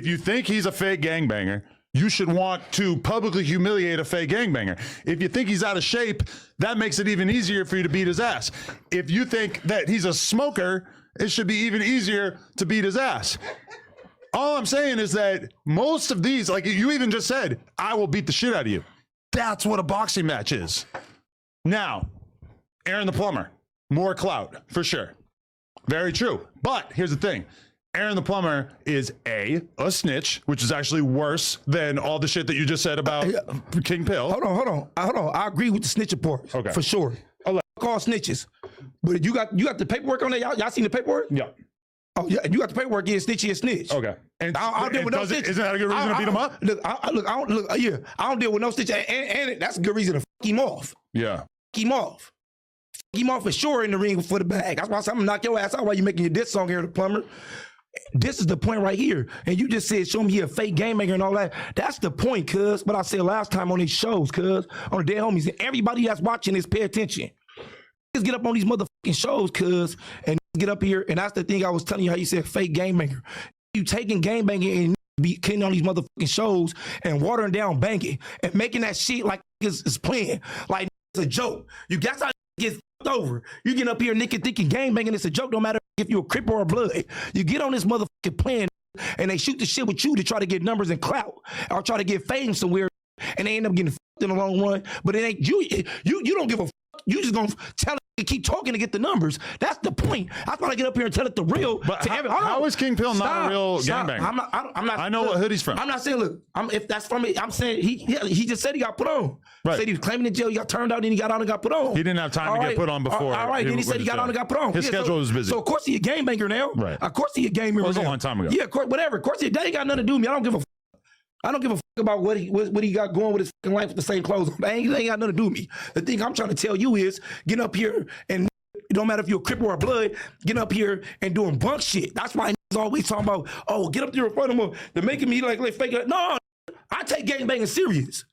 If you think he's a fake gangbanger, you should want to publicly humiliate a fake gangbanger. If you think he's out of shape, that makes it even easier for you to beat his ass. If you think that he's a smoker, it should be even easier to beat his ass. All I'm saying is that most of these, like you even just said, I will beat the shit out of you. That's what a boxing match is. Now, Aaron the Plumber, more clout, for sure. Very true. But here's the thing. Aaron the Plumber is a snitch, which is actually worse than all the shit that you just said about King Pill. Hold on. I agree with the snitching part, for sure. Call snitches. But you got the paperwork on that? Y'all seen the paperwork? Yeah. Oh, yeah, you got the paperwork, yeah, snitchy and snitch. Okay. And I don't deal with no snitch. Isn't that a good reason to beat him up? I don't deal with no snitch, and that's a good reason to fuck him off. Yeah. Fuck him off. Fuck him off for sure in the ring for the bag. That's why I'm gonna knock your ass out while you making your diss song here, the Plumber. This is the point right here. And you just said, show me he a fake game maker and all that. That's the point, cuz. But I said last time on these shows, cuz, on the Dead Homies, and everybody that's watching this, pay attention. Just get up on these motherfucking shows, cuz, and get up here. And that's the thing I was telling you how you said fake game maker. You taking game banging and be getting on these motherfucking shows and watering down banging and making that shit like it's playing. Like it's a joke. That's how it gets over. You get up here, nigga, thinking game banging it's a joke, no matter if you're a Crip or a Blood. You get on this motherfucking plan and they shoot the shit with you to try to get numbers and clout or try to get fame somewhere, and they end up getting fucked in the long run. But it ain't you. You don't give a fuck. You just gonna tell it to keep talking to get the numbers. That's the point. I thought I get up here and tell it the real. But how is King Pill not a real gangbanger? I'm not. I know what hood he's from. I'm not saying, look, if that's from me, I'm saying he just said he got put on. Right. Said he was claiming in jail, he got turned out, then he got on and got put on. He didn't have time to get put on before. All right, then he said he got on and got put on. His schedule was busy. So of course he a gangbanger now. Right. Of course he a gamer. It was a long time ago. Yeah, of course, whatever. Of course, that ain't got nothing to do with me. I don't give a fuck. I don't give a fuck about what he got going with his fucking life with the same clothes on. That ain't got nothing to do with me. The thing I'm trying to tell you is get up here and it don't matter if you're a Crip or a Blood, get up here and doing bunk shit. That's why niggas always talking about, oh, get up there in front of them. They're making me like fake. No, I take gangbanging serious.